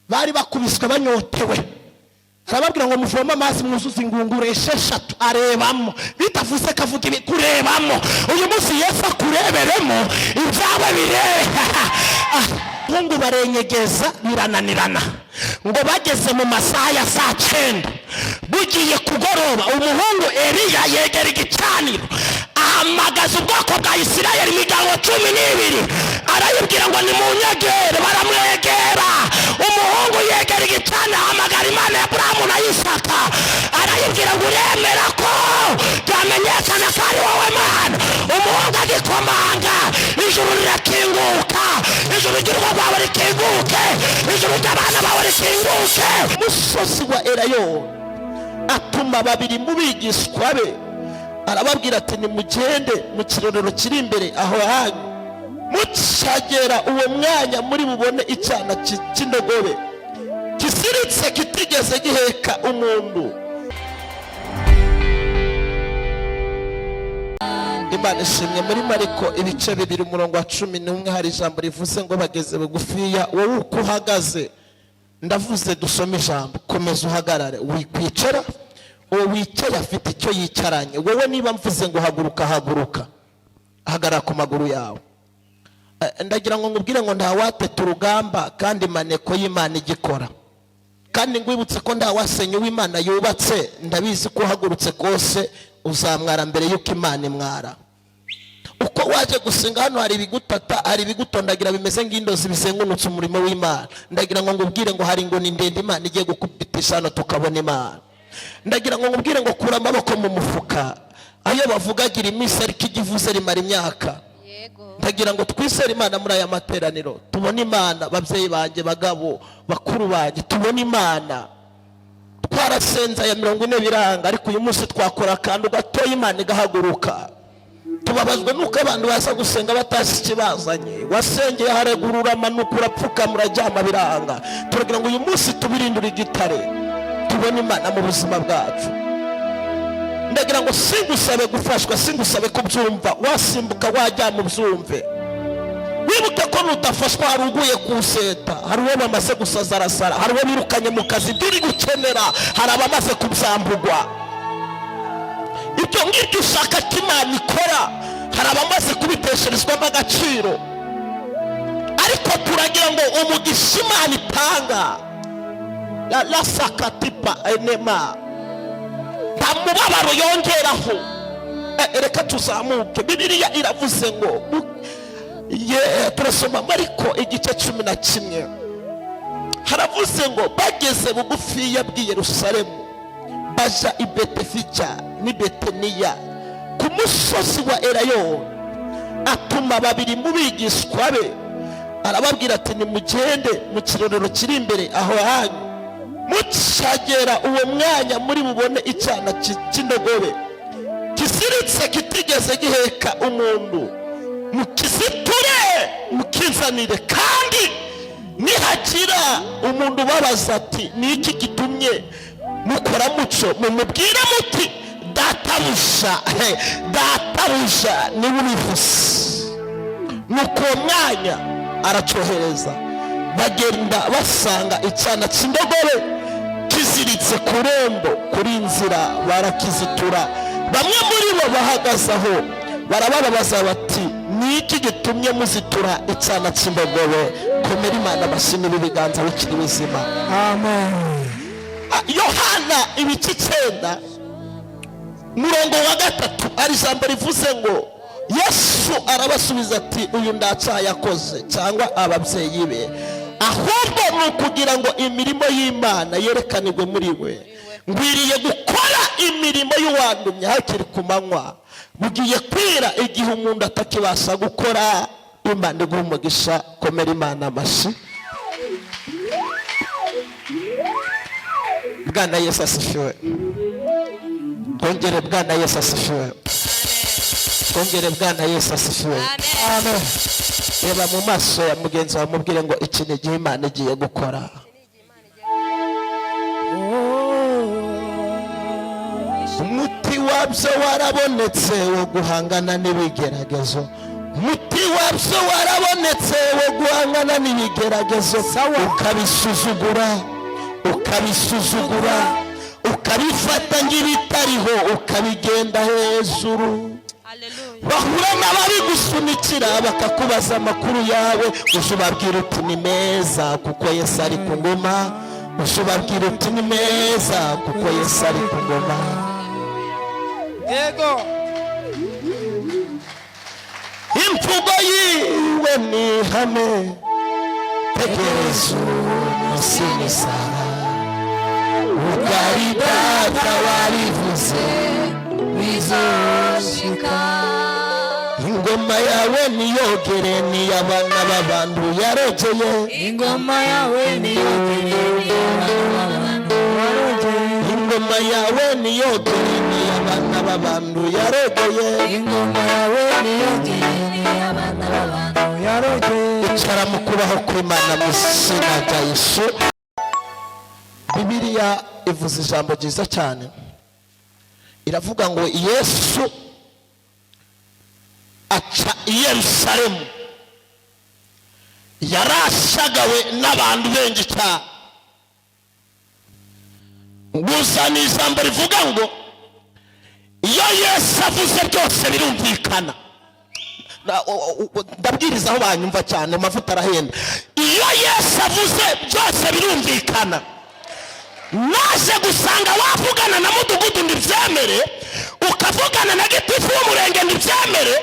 bari bakubiswe banyotewe, arababwira ngo muvoma amazi mwuzuza ingunguru esheshatu arebamo, bitavuze kavuga ibi kurebamo. Uyu munsi Yesu akureberemo ibyawe birebe. Mungu barenyegeza birananirana ngo bageze mu masaha ya saa 9 bugiye kugoroba, umuhungu Eliya yegera igicaniro ahamagaza ubwoko bwa Isirayeli imiryango 12 arayibwira ngo nimunyegere. Baramwegera, umuhungu yegera igicaniro ahamagara Imana ya Aburahamu na Isaka arayibwira ngo uremera ko byamenyekana ko ari wowe Mana. Umuhungu agikomanga, ijuru rirakinguka, ijuru ry'urugo rwawe rikinguke, ijuru ry'abana bawe rikinguke. Umusozi wa Elayono atuma babiri mu bigishwa be, arababwira ati nimugende mu kirorero kiri imbere aho hanyu, mucagera uwo mwanya muri bubone icyana cy'indogobe kisiritse kitigeze giheka umuntu. Imana ishimwe. Muri Mariko ibice 2 umurongo wa 11 hari ijambo rivuze ngo bageze bugufiya, wowe uko uhagaze ndavuze dusome ijambo, komeza uhagarare, wikwicara. Uwo wicaye afite icyo yicaranye. Wowe niba mvuze ngo haguruka, haguruka, hagarara ku maguru yawe. Ndagira ngo ngubwire ngo ntawateta urugamba kandi maneko y'Imana igikora, kandi ngwibutse ko ndawasenye w'Imana yubatse. Ndabizi ko uhagurutse kose uzamwara mbere yuko Imana imwara. Uko waje gusenga hano hari ibigutata, hari ibigutondagira bimeze nk'indozi bizengunutse umurimo w'Imana. Ndagira ngo ngubwire ngo hari ngo ni ndende Imana igiye gukubitisha hano tukabona Imana. Ndagira ngo ngubwire ngo kura amaboko mu mufuka. Ayo bavugagira iminsi ariko igivuze rimara imyaka. Ndagira ngo twisere Imana muri aya materaniro, tubone Imana. Babyeyi banjye, bagabo, bakuru banjye, tubone Imana. Twarasenza ya 40 biranga, ariko uyu munsi twakora kandi gatoya Imana igahaguruka. Tubabazwe nuko abantu baza gusenga batasi kibazanye, wasengeye haregurura amanuka urapfuka murajyama biranga. Turagira ngo uyu munsi tubirindure igitare, tubone Imana mu buzima bwacu. Ndagira ngo singusabe gufashwa, singusabe kubyumva, wasimbuka wajya mu byumve. Wibuke ko nutafashwa hari uguye kuseta, hari uwo bamaze gusaza arasara, hari uwo birukanye mu kazi duri gukenera, hari abamaze kubyambugwa. Ibyo ngibyo ushaka ko Imana ikora, hari abamaze kubitesherezwamo agaciro. Ariko turagira ngo umugisha Imana itanga la sakatipa enema nta mubabaro yongeraho. Reka tuzamuke. Bibiliya iravuze ngo turasoma Mariko igice 11 haravuze ngo bageze bugufi bw'i Yerusalemu baja i Betefija n'i Betaniya ku musozi wa Elayono, atuma babiri mu bigishwa be arababwira ati nimugende mu kirorero kiri imbere aho hanyu, mucagera uwo mwanya muri bubone icyana cy'indogobe kisiritse kitigeze giheka umuntu, mukiziture mukizanire. Kandi nihagira umuntu ubabaza ati niki gitumye mukora muco, mumubwire muti databuja niwe ubivuze. Nuko mwanya aracyohereza, bagenda basanga icyana cy'indogobe kiziritse ku rembo kuri nzira, barakizitura. Bamwe muri bo bahagaze aho barababaza bati niki gitumye muzitura icyana cy'indogobe? Komera Imana amashyi n'ibiganza bikiri bizima. Amen. Yohana ibice 9 umurongo wa 3 ari ijambo rivuze ngo Yesu arabasubiza ati uyu ndacyayakoze cyangwa ababyeyi be, ahubwo ni ukugira ngo imirimo y'Imana yerekanirwe muri we. Ngwiriye gukora imirimo y'uwandumye hakiri ku manywa, bugiye kwira igihe umuntu atakibasha gukora. Imana iguhe umugisha. Komera Imana amashyi. Bwana Yesu asifiwe. Twongere Bwana Yesu asifiwe. Twongere Bwana Yesu asifiwe. Amen. Reba mu maso ya mugenzi wawe mubwire ngo iki ni igihe Imana igiye gukora. Umuti wabyo warabonetse wo guhangana n'ibigeragezo. muti wabyo warabonetse wo guhangana n'ibigeragezo ukabisuzugura ukabifata nk'ibitariho ukabigenda hejuru. bahura n'ababigusunikira bakakubaza amakuru yawe, uzubabwira uti ni meza kuko Yesu ari ku ngoma. uzubabwira uti ni meza kuko Yesu ari ku ngoma. Yego. imvugo yiwe ni ihame, tegereza umunsi w'isaha. ubwari data warivuze bizoshika. ingoma yawe niyogere niy'abana b'abantu yarogeye. ingoma yawe niyogere niy'abana yarogeye. ingoma yawe niyogere niy'abana b'abantu yarogeye. ingoma yawe niyogere niy'abana b'abantu yarogeye. icara mu kubaho kw'Imana mu izina rya Yesu. Bibiliya ivuze ijambo ryiza cyane, iravuga ngo Yesu aca i Yerusalemu, yarashagawe n'abantu benshi cyane. gusa ni ijambo rivuga ngo iyo Yesu avuze byose birumvikana. ndabwiriza aho banyumva cyane, amavuta arahenda. iyo Yesu avuze byose birumvikana. naje gusanga wavugana na mudugudu ndibyemere, ukavugana na gitifu w'umurenge ndibyemere,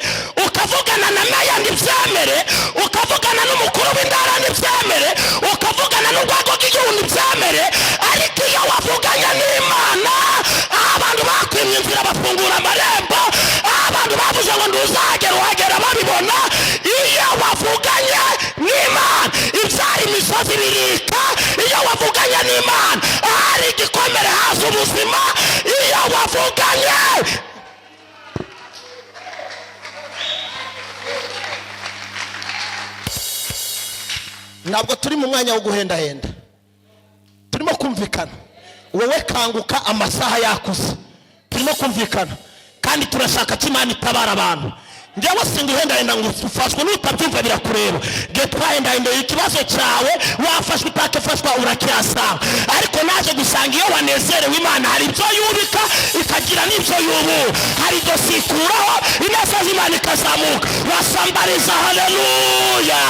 ukavugana na meya ndibyemere, ukavugana n'umukuru w'indara ndibyemere, ukavugana n'urwego rw'igihugu ndibyemere. ariko iyo wavuganye n'Imana, abantu bakwimye inzira bafungura amarembo, abantu bavuze ngo nduzagera uhagera babibona. iyo wavuganye n'Imana, ibyari imisozi birika. iyo wavuganye n'Imana, hari igikomere haza ubuzima. iyo wavuganye ntabwo turi mu mwanya wo guhendahenda, turimo kumvikana. wowe kanguka, amasaha yakuze, turimo kumvikana kandi turashaka ko Imana itabara abantu. njyewe singuhendahenda ngo ufashwe, n'utabyumva birakureba. nge twahendahendeye ikibazo cyawe, wafashwe utakifashwa urakiyasanga. ariko naje gusanga iyo wanezerewe Imana hari ibyo yubika ikagira n'ibyo yubura. hari ibyo sikuraho ineza z'Imana ikazamuka. wasambariza haleluya.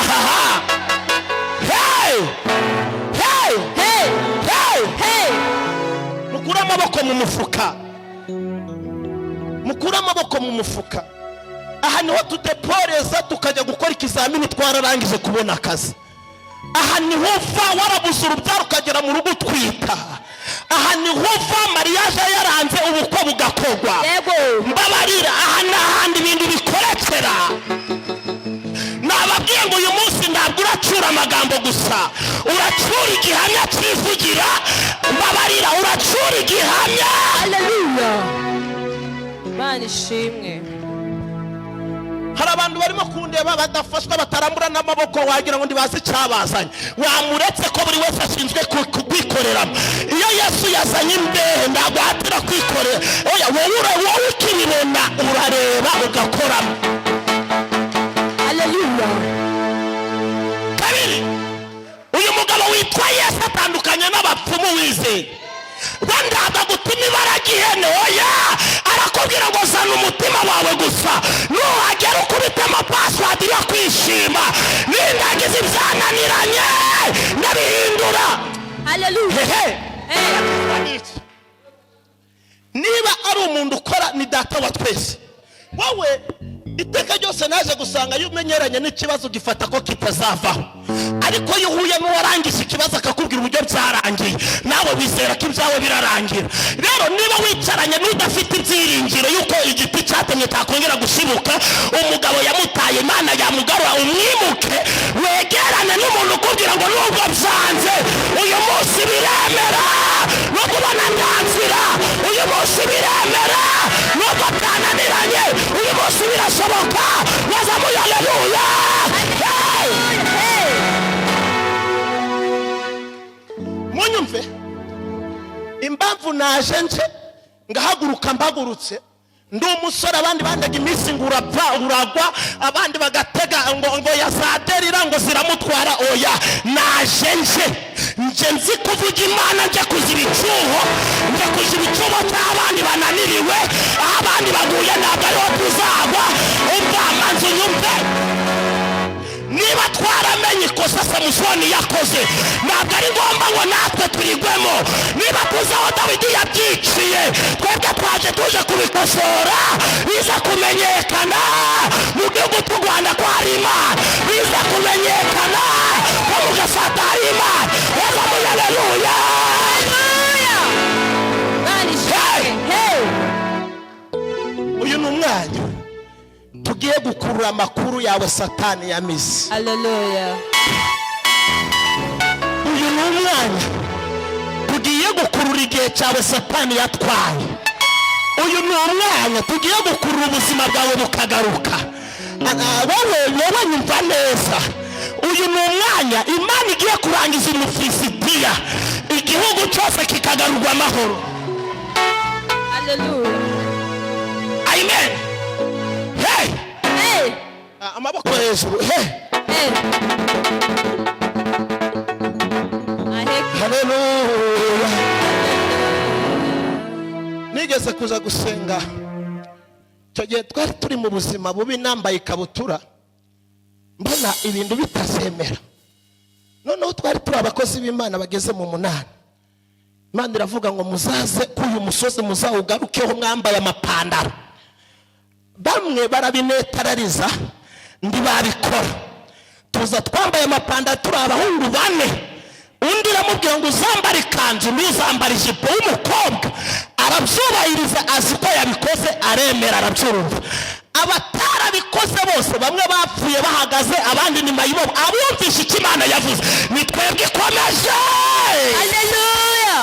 hey hey hey hey hey. mukure amaboko mu mufuka, mukure amaboko mu mufuka. aha niho tudeporeza tukajya gukora ikizamini twararangije kubona akazi. aha niho uva warabuze urubyaro ukagera mu rugo utwita. aha niho uva mariage yaranze ubukwe bugakogwa. mbabarira, aha ni ahandi ibintu bikorekera. nababwiye ngo uyu munsi ntabwo uracura amagambo gusa, uracura igihamya cyivugira. mbabarira, uracura igihamya. Haleluya. Imana ishimwe. hari abantu barimo kundeba badafashwa, batarambura n'amaboko, wagira ngo ndibaze icyabazanye. wamuretse ko buri wese ashinzwe kwikoreramo. iyo Yesu yazanye imbehe ntabwo ahatira kwikorera. wowe ukibibona urareba ugakoramo. Haleluya. kabiri, uyu mugabo witwa Yesu atandukanye n'abapfumu wizeye. bandaga gutuma ibara ry'ihene. oya, arakubwira ngo zana umutima wawe gusa, nuhagera ukubitemo password yo kwishima. nindagize ibyananiranye ndabihindura. Haleluya. niba ari umuntu ukora ni data wa twese. wowe iteka ryose naje gusanga iyo umenyeranye n'ikibazo gifata ko kitazavaho. ariko iyo uhuye n'uwarangije ikibazo akakubwira uburyo byarangiye, nawe wizera ko ibyawe birarangira. rero niba wicaranye n'udafite ibyiringiro yuko igiti cyatemye cyakongera gushibuka, umugabo yamutaye, Imana yamugarura, umwimuke, wegerane n'umuntu ukubwira ngo nubwo byanze uyu munsi biremera no kubona ntanzira. uyu munsi biremera nubwo byananiranye, uyu munsi birashoboka. wazamuye haleluya. munyumve impamvu naje nje ngahaguruka mbagurutse ndi umusore abandi bandaga iminsi ngo uragwa abandi bagatega ngo yazaderira ngo ziramutwara. Oya, naje nje nzi kuvuga Imana, nje kuziba icyuho, nje kuziba icyuho cy'abandi bananiriwe, aho abandi baguye ntabwo ariho tuzagwa. Umva manzi unyumve, niba twaramenye ikosa Samusoni yakoze, ntabwo ari ngombwa ngo natwe turigwemo. Niba tuzi aho Dawidi yabyiciye, twebwe twaje tuje kubikosora, biza kumenyekana mu gihugu cy'u Rwanda ko hari Imana, biza kumenyekana ko mu Gasata hari Imana. Haleluya, uyu ni umwanya tugiye gukurura amakuru yawe Satani yamize. Haleluya. Uyu ni umwanya tugiye gukurura igihe cyawe Satani yatwaye. Uyu ni umwanya tugiye gukurura ubuzima bwawe bukagaruka. Wowe nyumva neza, uyu ni umwanya Imana igiye kurangiza Umufilisitiya, igihugu cyose kikagarurwa amahoro. Haleluya. Amen. Hey. Hey. Amaboko hejuru. Hey. Hey. Haleluya. Nigeze kuza gusenga, icyo gihe twari turi mu buzima bubi, nambaye ikabutura, mbona ibintu bitazemera. Noneho twari turi abakozi b'Imana bageze mu 8. Imana iravuga ngo muzaze k'uyu musozi muzawugarukeho mwambaye amapandaro. Bamwe barabinetarariza, ndi babikora. Tuza twambaye amapandaro turi abahungu 4. Undi aramubwira ngo uzambare ikanzu n'uzambare ijipo w'umukobwa. Arabyubahiriza, azi ko yabikoze, aremera, arabyumva. Abatarabikoze bose bamwe bapfuye bahagaze, abandi nyuma yibo abumvisha icyo Imana yavuze. Ni twebwe ikomeje. Haleluya.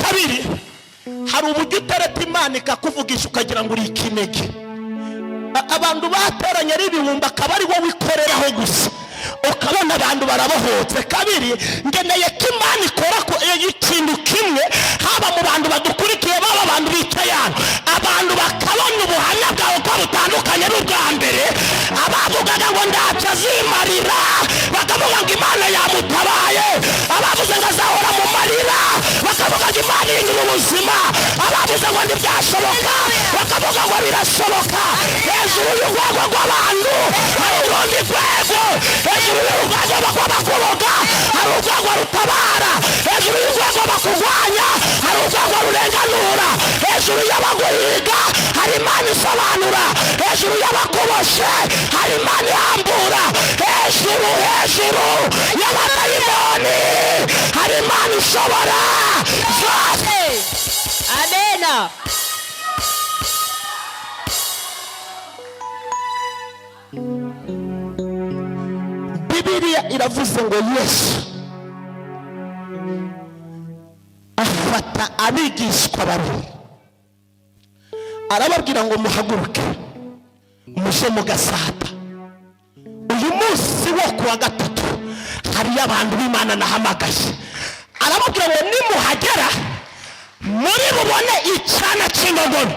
Kabiri, hari uburyo utareta Imana ikakuvugisha ukagira ngo uri ikinege. Abantu bateranye ari ibihumbi akaba ari wowe ikoreraho gusa, ukabona abantu barabohotse. Kabiri, ngeneye ko Imana ikora ikintu kimwe, haba mu bantu badukurikiye, baba abantu bicaye hano, abantu bakabona ubuhamya bwawe ko butandukanye n'ubwa mbere. Abavugaga ngo ntacyo azimarira bakavuga ngo Imana yamutabaye, abavuze ngo azahora mu marira bakavuga ngo Imana ihindura ubuzima, abavuze ngo ntibyashoboka bakavuga ngo birashoboka. Hejuru y'urwego rw'abantu hari urundi rwego, hejuru y'urwego rw'abakuroga hari urwego rutabara, hejuru y'urwego bakurwanya hari urwego rurenganura, hejuru y'abaguhiga hari Imana isobanura, hejuru y'abakuboshe hari Imana ihambura, hejuru y'abadayimoni hari Imana ishobora zose. Amena. Bibiliya iravuze ngo Yesu afata abigishwa babiri, arababwira ngo muhaguruke muje mu Gasata. Uyu munsi wo kuwa 3 hari abantu b'Imana nahamagaye. Arababwira ngo nimuhagera muri bubone icyana cy'indogobe.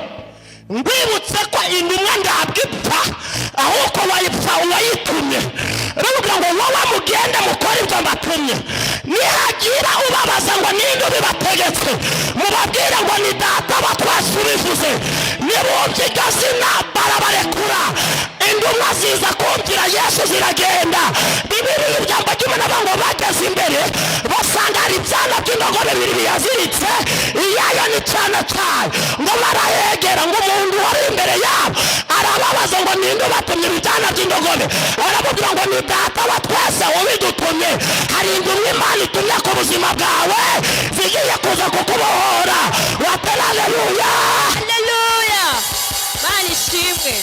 Ngwibutse ko intumwa ntabwo ipfa, ahubwo wayipfa uwayitumye. Arababwira ngo wowe mugende mukore ibyo mbatumye. Nihagira ubabaza ngo ninde ubibategetse, mubabwira ngo ni Data wa twese ubivuze. Nibumva iryo zina barabarekura, intumwa ziza kumvira Yesu ziragenda. Bibiliya ijambo ry'Imana ngo bageze imbere basanga hari ibyana by'indogobe 2 biyaziritse, iyayo n'icyana cyayo. Ngo barahegera, ngo umuntu wari imbere yabo arababaza ngo ninde ubatumye ibyana by'indogobe. Arababwira ngo ni Data wa twese ubidutumye. Hari intumwa Imana itumye ku buzima bwawe zigiye kuza kukubohora. Watera haleluya. Haleluya. Imana ishimwe.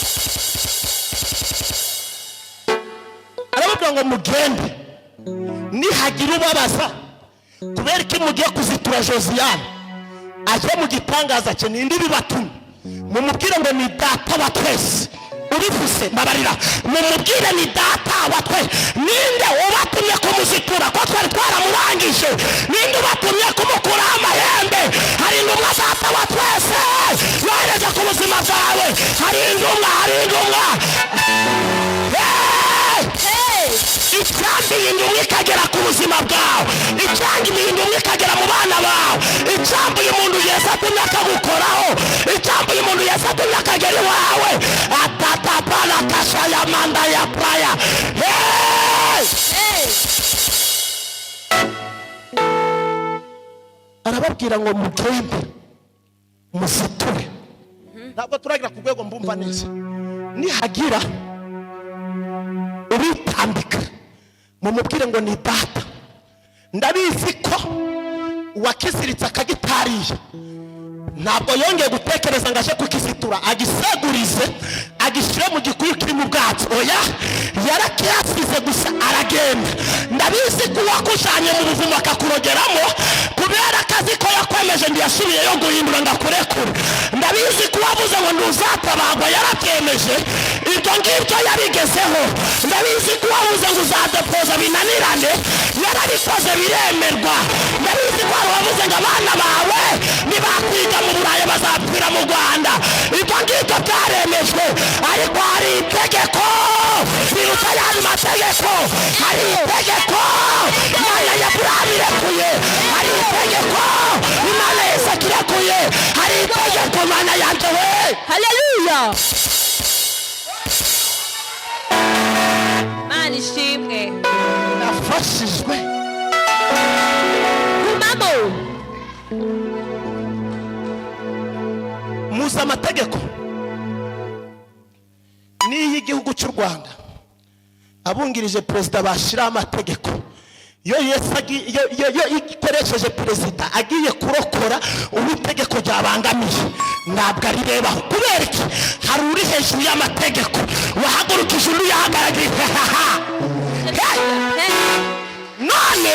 Arababwira ngo mugende, nihagira ubabaza kubera ko mugiye kuzitura Josiyani aje mu gitangaza cye, ninde bibatumye, mumubwire ngo ni Data wa twese ubivuze. Mbabarira, mumubwire ni Data wa twese. Ninde ubatumye kumuzitura ko twari twaramurangije? Ninde ubatumye kumukuraho amahembe? Hari intumwa Data wa twese intumwa icyambi intumwa ikagera ku buzima bwawe, icyambi intumwa ikagera mu bana bawe, icyambi umuntu Yesu atumye akagukoraho, icyambi umuntu Yesu atumye akagera iwawe. Atatapala kashaya manda ya praya. Arababwira ngo mugende muziture. Ntabwo turagira ku rwego mbumva neza. Nihagira ubitambika mumubwire ngo ni data, ndabizi ko uwakisiritse akagitariye ntabwo yongeye gutekereza ngo aje kukisitura agisegurize agishyire mu gikuyu kiri mu bwatsi. Oya, yarakiyasize gusa aragenda. Ndabizi ko wakujanye mu buvumo akakurogeramo kubera akazi ko yakwemeje ndiyasubiyeyo guhindura ngo akurekure. Ndabizi ko wavuze ngo ntuzatabagwa yarabyemeje, ibyo ngibyo yabigezeho. Ndabizi ko wavuze ngo uzadepoza binanirane yarabikoze biremerwa. Ndabizi ko wavuze ngo abana bawe nibakwiga mu Burayi bazapfira mu Rwanda, ibyo ngibyo byaremejwe. Ariko hari itegeko biruta ayandi mategeko, hari itegeko Imana ya Aburahamu irekuye, hari itegeko Imana ya Isaka irekuye, hari itegeko Imana yanjye we. Haleluya. Mana ishimwe. Nafashijwe Gumamo. muzi amategeko n'iyi igihugu cy'u Rwanda abungirije perezida bashira amategeko. Yo ikoresheje perezida agiye kurokora ubutegeko ryabangamiye ntabwo arirebaho. Kubera iki? Hari uri hejuru y'amategeko wahagurukije uri yahagarariye. None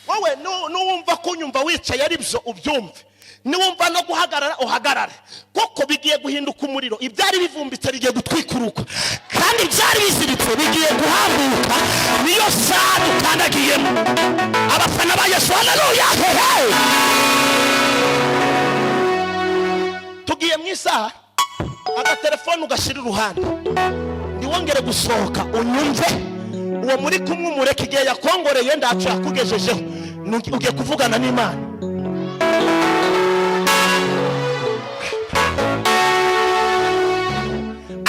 wowe nuwumva kunyumva wicaye ari byo ubyumve, niwumva no guhagarara uhagarare, kuko bigiye guhinduka umuriro. Ibyari bivumbitse bigiye gutwikuruka, kandi byari biziritse bigiye guhambuka. Niyo saa dukandagiyemo abafana ba Yesu. Haleluya. Tugiye mu isaha, agatelefone ugashyira iruhande, niwongere gusohoka unyumve. Uwo muri kumwe umureke igihe yakongoreye ndacu yakugejejeho, ugiye kuvugana n'Imana.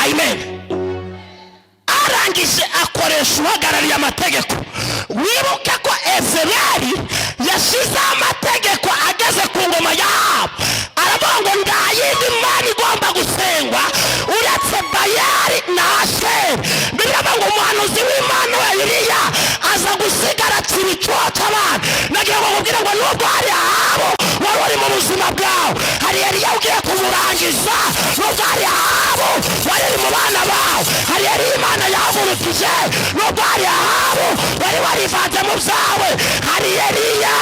Amen. Arangije akoresha uhagarariye amategeko. Wibuke ko Ezebeli yashize amategeko ageze ku ngoma yabo, aravuga ngo nta yindi mana igomba gusengwa uretse Bayali na Asheri. Biravuga ngo umuhanuzi w'Imana we Eliya aza gusigara akiri icyota abana. Nagira ngo mubwire ngo nubwo hari ahabo wari uri mu buzima bwawe, hari Eliya ugiye kumurangiza. Nubwo hari ahabo wari uri mu bana bawe, hari Eliya Imana yahagurukije. Nubwo hari ahabo wari warivanze mu byawe, hari Eliya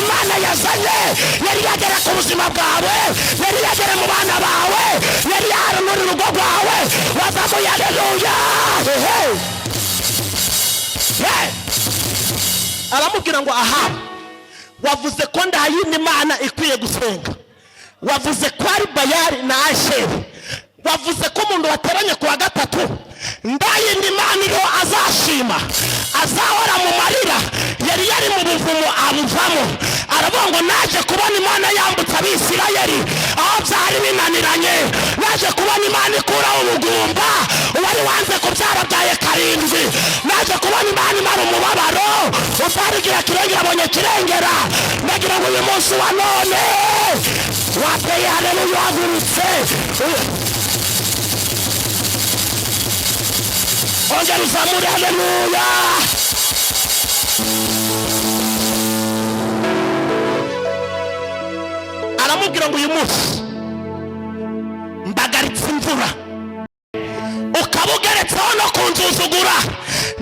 Imana yazanye. Yari yagera ku buzima bwawe, yari yagera mu bana bawe, yari yaranura urugo rwawe. Wazamuye haleluya. Aramubwira ngo aha, wavuze ko nta yindi mana ikwiye gusenga, wavuze ko ari Bayali na Asheri, wavuze ko umuntu wateranye ku wa gatatu nta yindi mana iriho azashima, azahora mu marira. Yari yari mu buvumo abuvamo, aravuga ngo naje kubona Imana yambutsa Abisirayeli aho byari binaniranye. Naje kubona Imana ikuraho ubugumba uwari wanze kubyara byaye karindwi. Naje kubona Imana imara umubabaro utarigira kirengera abonye kirengera. Ndagira ngo uyu munsi wa none wateye haleluya, wagurutse. Ongera uzamure haleluya. Aramubwira ngo uyu munsi mbagaritse imvura, ukaba ugeretseho no kunzuzugura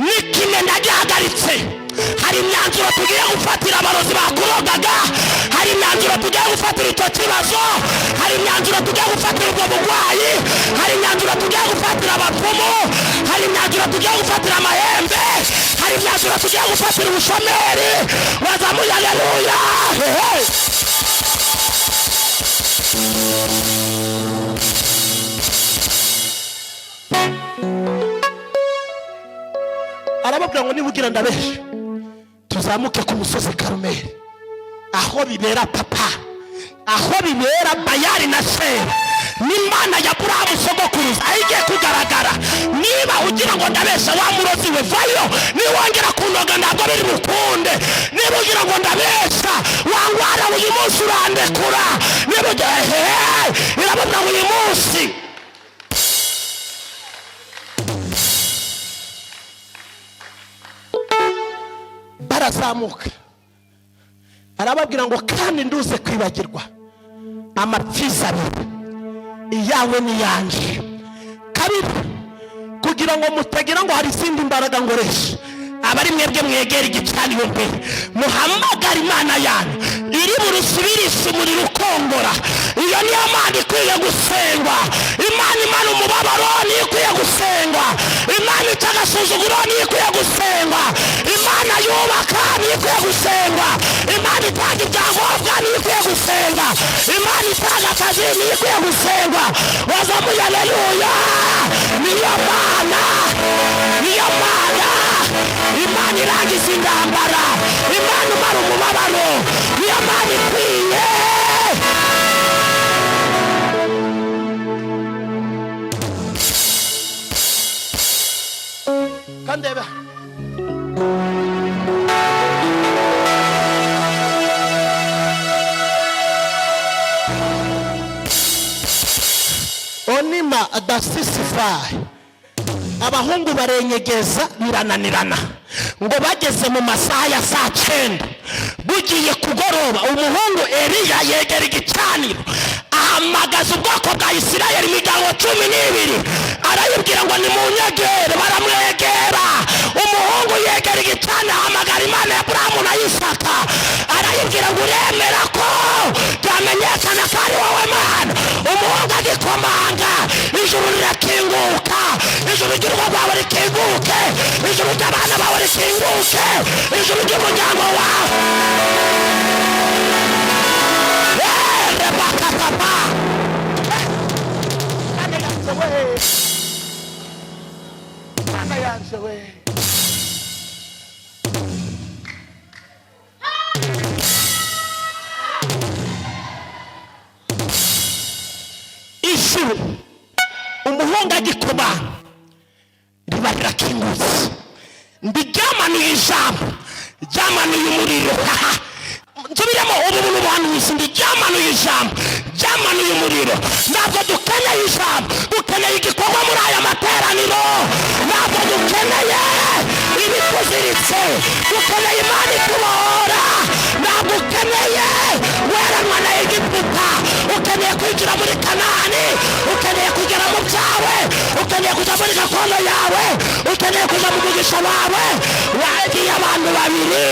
n'ikimena gihagaritse. Hari imyanzuro tugiye gufatira abarozi bakurogaga, hari imyanzuro tugiye gufatira icyo kibazo, hari imyanzuro tugiye gufatira ubwo bugwayi, hari imyanzuro tugiye gufatira abapfumu, hari imyanzuro tugiye gufatira amahembe, hari imyanzuro tugiye gufatira ubushomeri. Wazamuye haleluya. arababwira ngo nibugira ndabeshe tuzamuke ku musozi Karumeli, aho bibera papa, aho bibera Bayali na Shera n'Imana ya Aburahamu sogokuruza ahigiye kugaragara. Niba ugira ngo ndabesha wa murozi we vayo, niwongera kundoga ntabwo biri bukunde. Niba ugira ngo ndabesha wangwara uyu munsi urandekura. Niba ugira irabona uyu munsi barazamuka, arababwira ngo kandi nduze kwibagirwa amapfizi abiri, iyawe n'iyanje. Kabiri, kugira ngo mutagira ngo hari izindi mbaraga ngoresha, abari mwebwe mwegera igicaniro mbere muhamagara Imana yanyu iri burusubirisi umuriro ukongora. Iyo niyo Mana ikwiye gusengwa. Imana umubabaro niyo ikwiye gusengwa. Imana itagasuzuguro niyo ikwiye gusengwa. Imana yubaka niyo ikwiye gusengwa. Imana itanga ibyangombwa niyo ikwiye gusengwa. Imana itanga akazi niyo ikwiye gusengwa. Wazamuye haleluya. Niyo Mana, niyo Mana, Imana irangiza intambara, Imana umara umubabaro, niyo Mana ikwiye. Kandeba onima adasisify, abahungu barenyegeza birananirana ngo bageze mu masaha ya saa 9 bugiye kugoroba, umuhungu Eliya yegera igicaniro ahamagaza ubwoko bwa Isirayeli imiryango 12, arayibwira ngo nimunyegere. Baramwegera, umuhungu yegera igicaniro ahamagara Imana ya Aburahamu na Isaka, arayibwira ngo uremera ko byamenyekana ko ari wowe Mana. Umuhungu agikomanga, ijuru rirakinguka, ijuru ry'urugo rwawe rikinguke, ijuru ry'abana bawe rikinguke, ijuru ry'umuryango wawe. Rebaka papa Mana yanjye we, ijuru umuhungu agikomanga riba rirakingutse, ndiryamanuye ijambo, ryamanuye umuriro. Nsubiremo ubu buhanuzi, ndiryamanuye ijambo, ryamanuye umuriro. Ntabwo dukeneye ijambo, dukeneye igikorwa muri aya materaniro. Ntabwo dukeneye ibikuziritse, dukeneye Imana itubohora. Ntabwo ukeneye weranwa na Egiputa, ukeneye kwinjira muri Kanani, ukeneye kugera mu byawe, ukeneye kujya muri gakondo yawe, ukeneye kujya mu mugisha wawe. Wagiye abantu babiri,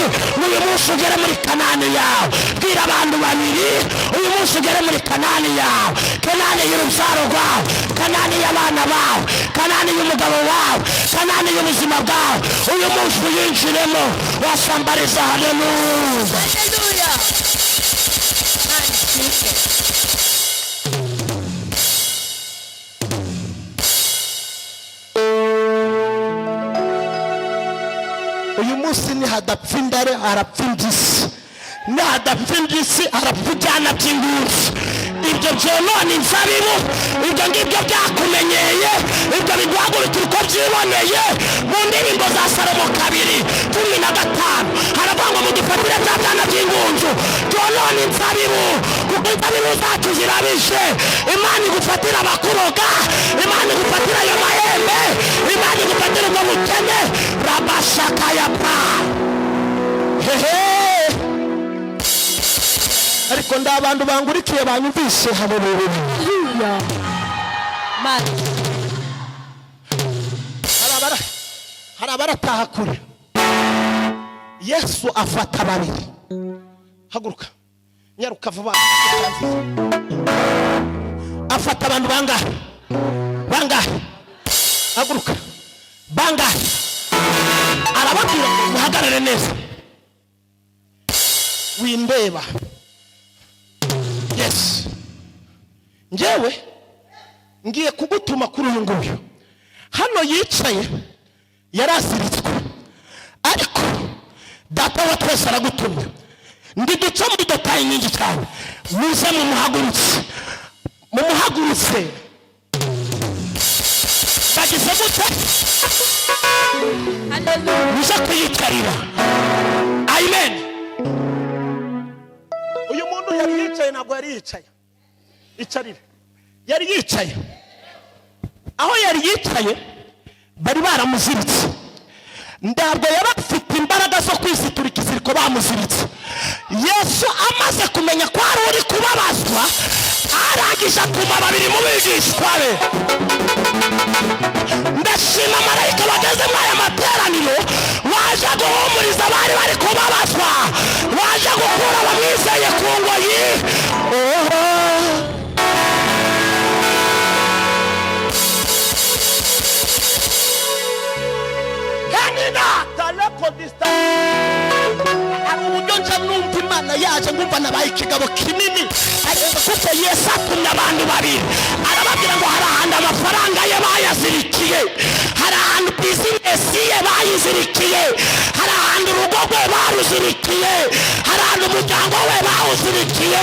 uyu munsi ugere muri Kanani yawe. Bwira abantu babiri, uyu munsi ugere muri Kanani yawe. Kanani y'urubyaro rwawe, Kanani y'abana bawe, Kanani y'umugabo wawe, Kanani y'ubuzima bwawe. Uyu munsi uyinjiremo, wasambariza haleluya. Haleluya. Uyu munsi ni hadapfa indare harapfa indisi, ni hadapfa indisi harapfa ibyana by'inguzi. Ibyo byonona inzabibu, ibyo ngibyo byakumenyeye, ibyo biguhagurukira uko byiboneye. Mu ndirimbo za Salomo 2:15 haravuga ngo mudufatire bya byana by'ingunzu byonona inzabibu, kuko inzabibu zacu zirabishe. Imana igufatira abakuroga, Imana igufatira ayo mahembe, Imana igufatira ubwo bukene. Rabashaka ya pa hehe. Ariko ndabantu bangurikiye banyumvise haleluya. Mana harabarataha kure. Yesu afata babiri, haguruka nyaruka vuba. Afata abantu bangahe, haguruka bangahe, arababwira muhagarare neza, windeba. Yes, njyewe ngiye kugutuma kuri uyu nguyu, hano yicaye yaraziritswe, ariko data wa twese aragutumye. Ndi duca muri detaye nyinshi cyane, muze mumuhagurutse bagize gute muze kuyicarira. Amen. Uyu muntu yari yicaye, ntabwo yari yicaye icarire, yari yicaye. Aho yari yicaye bari baramuziritse, ntabwo yari afite imbaraga zo kwisitura ikiziriko bamuziritse. Yesu amaze kumenya ko ari uri kubabazwa, arangije atuma babiri mu bigishwa be. Ndashima marayika bageze muri aya materaniro, waje guhumuriza abari bari kubabazwa, waje gukura abamwizeye ku ngoyi. Hari uburyo nja numva Imana yaje ngumva nabaye ikigabo kinini, kuko Yesu atumye abantu babiri, arababwira ngo hari ahantu amafaranga ye bayazirikiye, hari ahantu bizinesi ye bayizirikiye, hari ahantu urugo rwe baruzirikiye, hari ahantu umuryango we bawuzirikiye,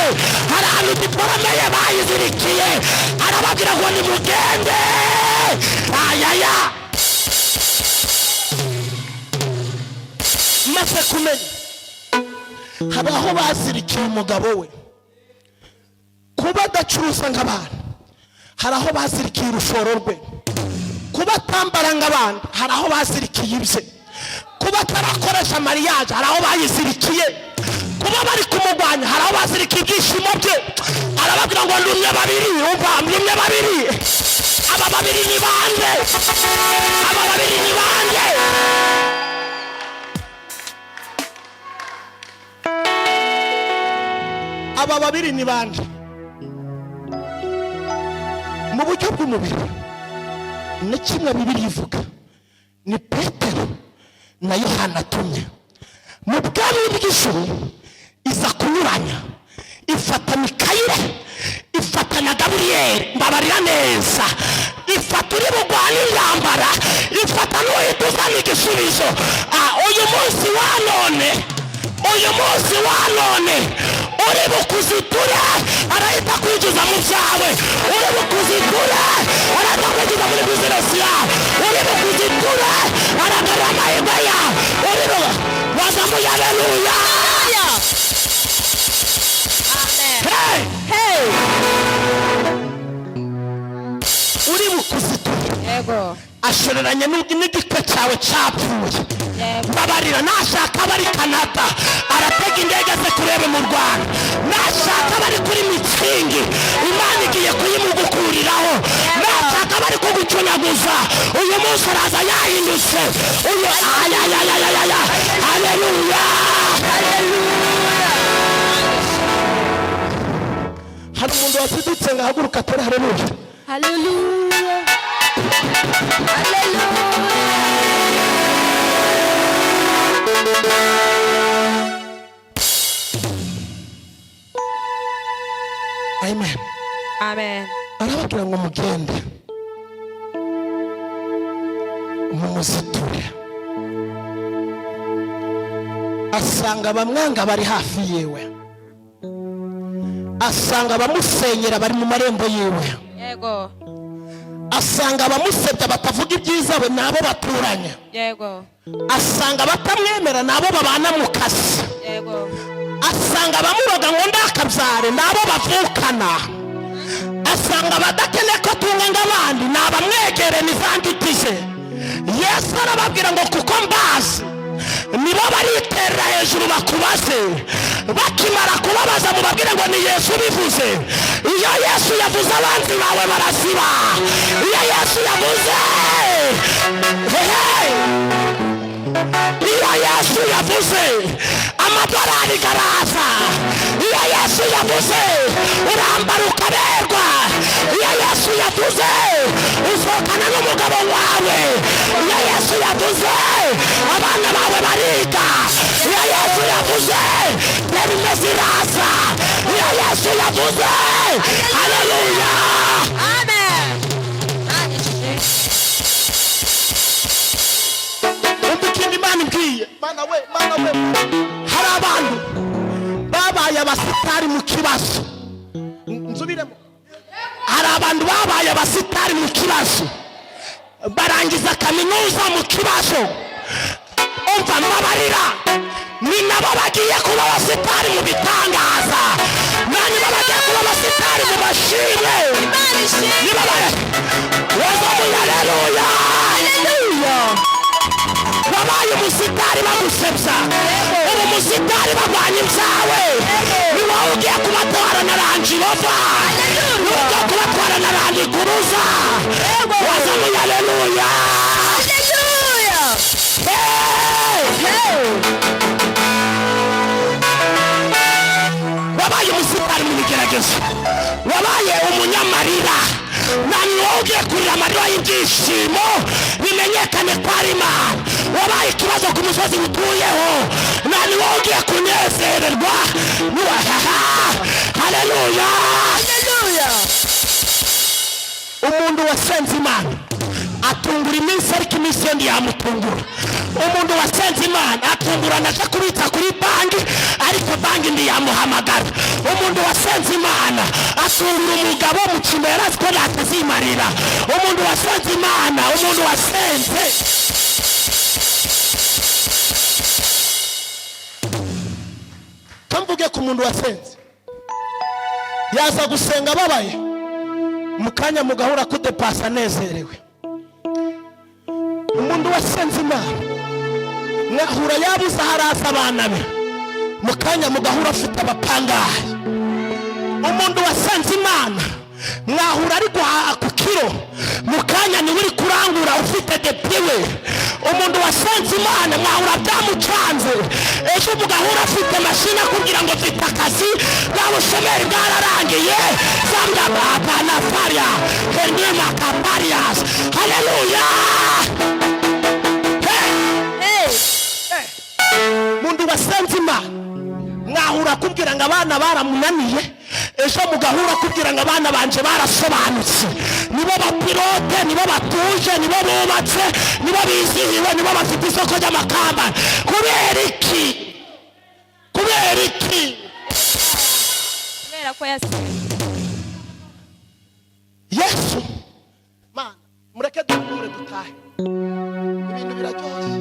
hari ahantu diporome ye bayizirikiye. Arababwira ngo nimugende. Ayaya maze kumenya hari aho bazirikiye umugabo we kuba adacuruza nk'abantu, hari aho bazirikiye urushoro rwe kuba atambara nk'abandi, hari aho bazirikiye ibye kuba atarakoresha mariyaje, hari aho bayizirikiye kuba bari kumurwanya, hari aho bazirikiye ibyishimo bye. Arababwira ngo ndumye babiri. Umva, ndumye babiri. Aba babiri ni bande? Aba babiri ni bande? Aba babiri ni bande? Mu buryo bw'umubiri ni kimwe Bibiliya ivuga, ni Petero na Yohana atumye. Mu bwami bw'ijuru iza kunyuranya, ifata Mikayire, ifata na Gaburiyeli, mbabarira neza, ifata uri bugwana intambara, ifata n'uhita uzana igisubizo. Uyu munsi wa none uri bukuziture arahita kwinjiza mu byawe, uri bukuziture arahita kwinjiza muri bizinesi yawe, uri bukuziture aragarura amahirwe yawe, uri wazamuye. Haleluya. Hey. Uri bukuziture ashoreranye n'igitwe cyawe cyapfuye. Mbabarira, nashaka bari Canada aratega indege ze kurebe mu Rwanda, nashaka bari kuri mitsingi Imana igiye kuyimugukuriraho, nashaka bari kugucunyaguza uyu munsi araza yahindutse. Uyu ayayayayaya. Haleluya. Hari umuntu wasidutse ngo ahaguruka atore haleluya. Haleluya. Haleluya. Amen. Amen. Arababwira ngo mugende mumuziture. Asanga bamwanga bari hafi yewe, asanga bamusenyera bari mu marembo yewe, Yego. asanga bamusebya batavuga ibyiza we nabo baturanye, Yego. asanga batamwemera nabo babana mu kazi, Yego. asanga bamuroga ngo ndakabyare nabo bavukana, asanga badakeneye ko tunga ng'abandi nabamwegere nizanditije. Yesu arababwira ngo kuko mbazi nibo bariterera hejuru bakubaze, bakimara kubabaza mubabwire ngo ni Yesu bivuze. Iyo Yesu yavuze abanzi bawe barasiba, iyo Yesu yavuze iyo Yesu yavuze amadolari garaza, iyo Yesu yavuze urambara ukaberwa, iyo Yesu yavuze uzokana n'umugabo wawe, iyo Yesu yavuze abana bawe bariga, iyo Yesu yavuze perime ziraza, iyo Yesu yavuze. Haleluya. Amen. imana imbwiye, mana we hari abantu babaye abasitari mu kibazo. Nzubiremo, hari abantu babaye abasitari mu kibazo, barangiza kaminuza mu kibazo. Umva mbabarira, ni nabo bagiye kuba abasitari mu bitangaza, nani bagiye kuba abasitari mu mashimwe. Haleluya, wabaye umusitari bagusebya, ubu umusitari bagwanya ibyawe. Ni wowe ugiye kubatwara na Range Rover, ni wowe ugiye kubatwara na Land Cruiser. Wazamuye haleluya. Wabaye umusitari mu bigeragezo, wabaye umunyamarira, nani wowe ugiye kurira amarira y'ibyishimo bimenyekane ko ari Imana. Wabaye ikibazo ku musozi utuyeho, nani wowe ugiye kunezererwa. Haleluya. Umuntu wasenze Imana atungura iminsi, ariko iminsi yendi yamutungura. Umuntu wasenze Imana atungurana aje kubitsa kuri banki, ariko banki ndiyamuhamagara. Umuntu wasenze Imana atungura umugabo mu kimera aziko natazimarira. Umuntu wasenze Imana, umuntu wasenze kamvuge ku muntu wasenze, yaza gusenga ababaye, mukanya mugahura kudepasa anezerewe. Umuntu wasenze Imana mwahura yabuze haraza abana be, mukanya mugahura afite abapangayi. Umuntu wasenze Imana mwahura ari guhaha ku kiro, mukanya niwe uri kurangura ufite depiwe. Umuntu wasenze Imana mwahura byamucanze, ejo mugahura afite mashini kugira ngo mfite akazi, bwa bushomeri bwararangiye. Zambya baba na faria hernema kaparias. Haleluya. Umuntu wasenze Imana mwahura kubwira ngo abana baramunaniye, ejo mugahura kubwira ngo abana banje barasobanutse. Nibo bapilote, nibo batuje, nibo bubatse, nibo bizihiwe, nibo bafite isoko ry'amakamba. Kubera iki? Kubera ko Yesu Mana, mureke dukure dutahe, ibintu biraryoshye.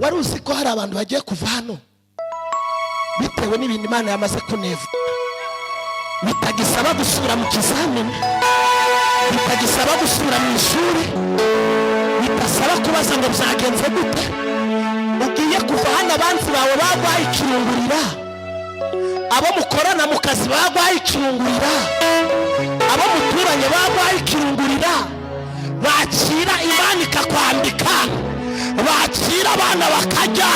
Wari uzi ko hari abantu bagiye kuva hano bitewe n'ibintu Imana yamaze kuneva, bitagisaba gusubira mu kizamini, bitagisaba gusubira mu ishuri, bitasaba kubaza ngo byagenze gute. Ugiye kuva hano abanzi bawe bagwaye ikirungurira, abo mukorana mu kazi bagwaye ikirungurira, abo muturanye bagwaye ikirungurira. Bakira Imana ikakwambika, bakira abana bakajya,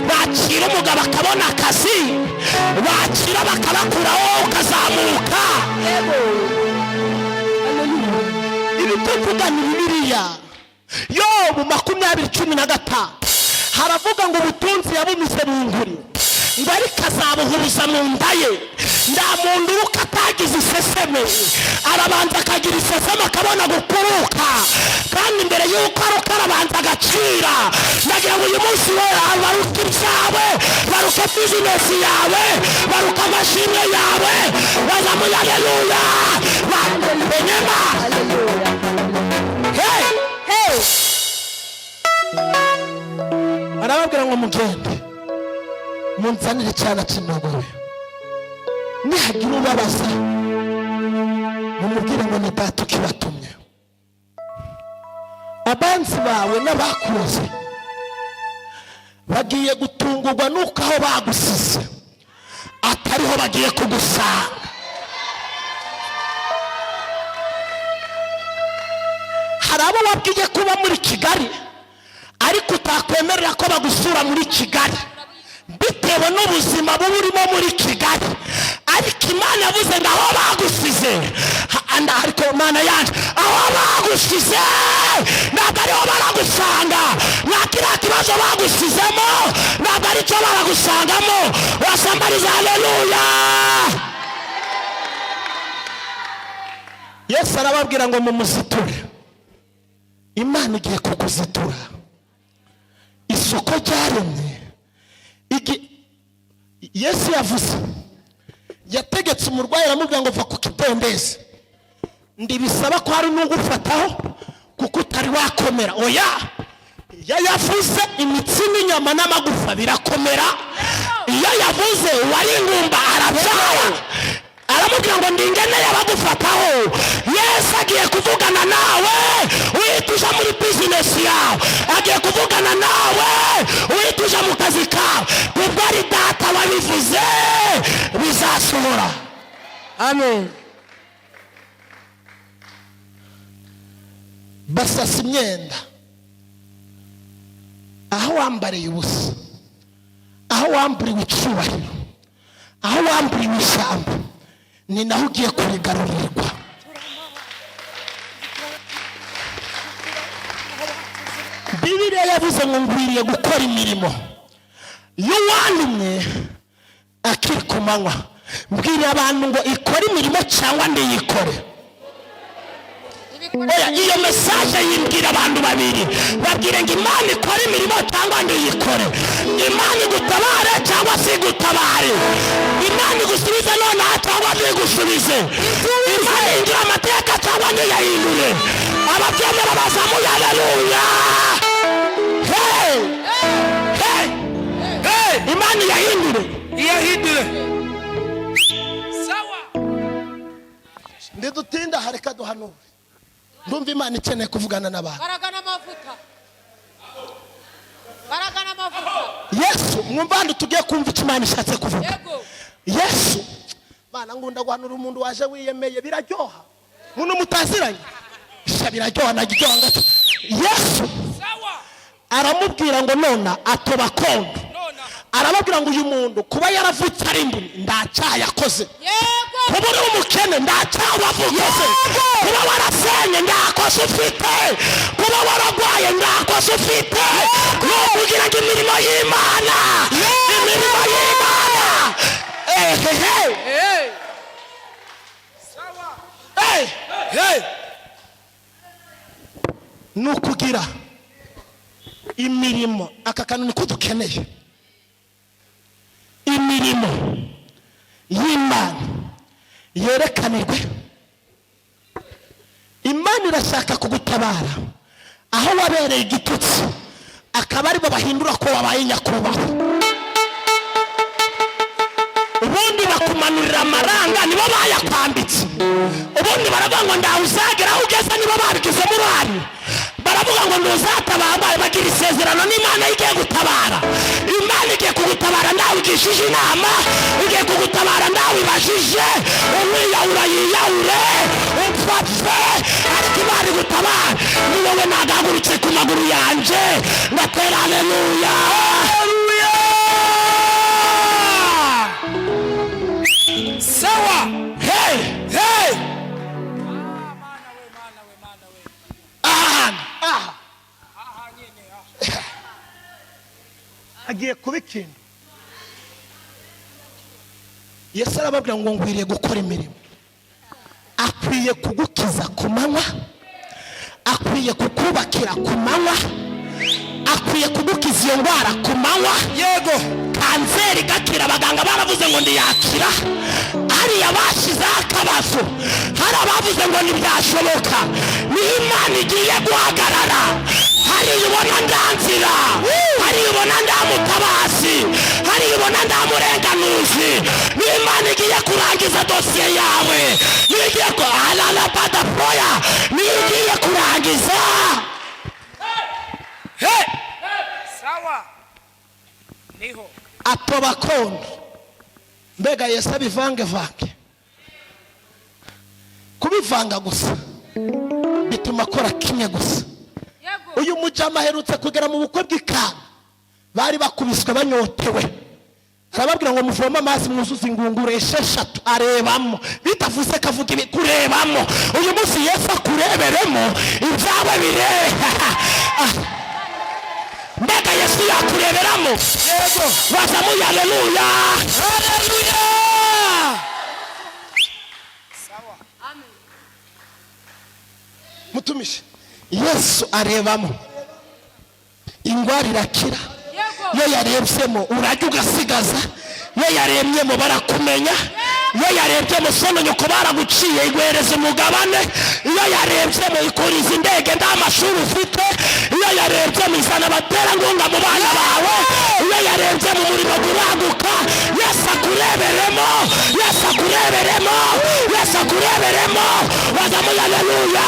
bakira umugabo akabona akazi, bakira bakabakura wowe ukazamuka. Ibi tuvuga ni Bibiliya. Yobu 20:15 haravuga ngo ubutunzi yabumize bunguri, ngo ariko azabuhuruza mu nda ye. Nda muntu uruka atagize iseseme, arabanza akagira iseseme akabona gukuruka, kandi mbere y'uko aruka arabanza agacira. Ndagira ngo uyu munsi we baruka ibyawe, baruka bizinesi yawe, baruka amashimwe yawe. Wazamuye haleluya. Benyema arababwira ngo mugende munzanire cyana kinogowe, nihagira ubabaza mumubwire ngo ni data ukibatumye. Abanzi bawe n'abakuze bagiye gutungurwa nuko aho bagusize atariho bagiye kugusanga. Hari abo wabwiye kuba muri Kigali, ariko utakwemerera ko bagusura muri Kigali bitewe n'ubuzima buburimo muri Kigali. Ariko Imana yavuze ngo aho bagusize, ariko Imana yanje aho bagusize ntabwo ariho baragusanga. Nakira kibazo bagusizemo ntabwo ari cyo baragusangamo. Wasambariza haleluya. Yesu arababwira ngo mumuziture, imana igiye kukuzitura isoko ryaremye. Yesu yavuze, yategetse umurwayi aramubwira ngo va ku kidendezi, ndibisaba ko hari n'ugufataho kuko utari wakomera. Oya, yavuze imitsi n'inyama n'amagufa birakomera. Iyo yavuze uwari ingumba arabyara, aramubwira ngo ndingeneye abagufataho. Yesu agiye kuvugana nawe uhita muri bizinesi yawe, agiye kuvugana nawe uhita mu kazi kawe, kuko ari data wabivuze bizasohora. Amen. Basasa imyenda aho wambariye ubusa, aho wamburiwe icyubahiro, aho wamburiwe ishyamba, ni naho ugiye kurigarurirwa. Bibiliya yavuze ngo ngwiriye gukora imirimo y'uwandumye akiri ku manywa. Mbwira abantu ngo ikore imirimo cyangwa ndiyikore. Oya, iyo mesaje yimbwira abantu babiri, babwire ngo Imana ikore imirimo cyangwa ndiyikore. Imana igutabare cyangwa si igutabare. Imana igusubize nonaha cyangwa ntigusubize. Imana ihindura amateka cyangwa ntiyahindure. Ababyemera bazamuye haleluya. Hey! Hey! Hey! Imana iyahindure. Sawa. Ndidutinda hareka duhanure. Ndumva Imana ikeneye kuvugana n'abantu. Baragana amavuta. Yesu, mwumva hano tugiye kumva icyo Imana ishatse kuvuga. Yego. Yesu, Mana ngunda guhanura umuntu waje wiyemeye, biraryoha. Muno mutaziranye, biraryoha naryoha ngato. Yesu Sawa. aramubwira ngo nona atoba kondo. Arababwira ngo uyu muntu kuba yaravutse ari imbuni ndacyaha yakoze. Yego. Kuba uri umukene ndacyaha wavuze. Kuba warasenye ndakoze ufite. Kuba waragwaye ndakoze ufite. Kugira ngo imirimo y'Imana, imirimo y'Imana. Hey. Sawa. Hey. Nukugira imirimo, aka kantu niko dukeneye. Imirimo y'Imana yerekanirwe. Imana irashaka kugutabara aho wabereye igitutsi, akaba aribo bahindura ko wabaye nyakubahwa. Ubundi bakumanurira amaranga nibo bayakwambitse. Ubundi baravuga ngo ndaho uzagera aho ugeze nibo babigizemo uruhare. Baravuga ngo ntuzatabara, bagira isezerano n'Imana igiye gutabara. Imana igiye kugutabara ndawe ugishije inama, igiye kugutabara ndawe ibajije, umwiyahura yiyahura, upfapfe, ariko Imana igutabara. Ni wowe nagahagurutse ku maguru yanje ndatera haleluya. Sawa. Hey. Agiye kuba ikintu. Yesu arababwira ngo ngwiriye gukora imirimo. Akwiye kugukiza ku manywa, akwiye kukubakira ku manywa, akwiye kugukiza iyo ndwara ku manywa. Yego. Kanseri gakira, abaganga baravuze ngo ndiyakira. Hariya bashizeho akabazo, hari abavuze ngo ntibyashoboka. Ni Imana igiye guhagarara. Hariya ubona ndanzira, hariya ubona ndamutabazi, hariya ubona ndamurenganuzi. Ni Imana igiye kurangiza dosiye yawe. Nigiye ko alala bada proya, nigiye kurangiza. Hey! Sawa. Niho. Atoba kondo. Mbega Yesu abivange. Kubivanga gusa bituma akora kimwe gusa. Yego. Uyu mujama aherutse kugera mu bukwe bw'Ikana, bari bakubiswe banyotewe. Arababwira ngo muvoma amazi mwuzuza ingunguru 6 arebamo, bitavuze kavuga ibi kurebamo. Uyu munsi Yesu akureberemo ibyawe bireha. Mbega Yesu yakureberamo. Yego. Wazamuye haleluya. Haleluya. Sawa. Amen. Mutumishi, Yesu arebamo ingwara irakira. Iyo yarebyemo urajya ugasigaza, iyo yaremyemo barakumenya, iyo yarebyemo sono nyoko baraguciye igwereza umugabane, iyo yarebyemo ikuriza indege nda mashuri ufite, iyo yarebyemo izana abaterankunga mu bana bawe, iyo yarebyemo umurimo guraguka. Yesu akureberemo, Yesu akureberemo, Yesu akureberemo. Bazamuye haleluya.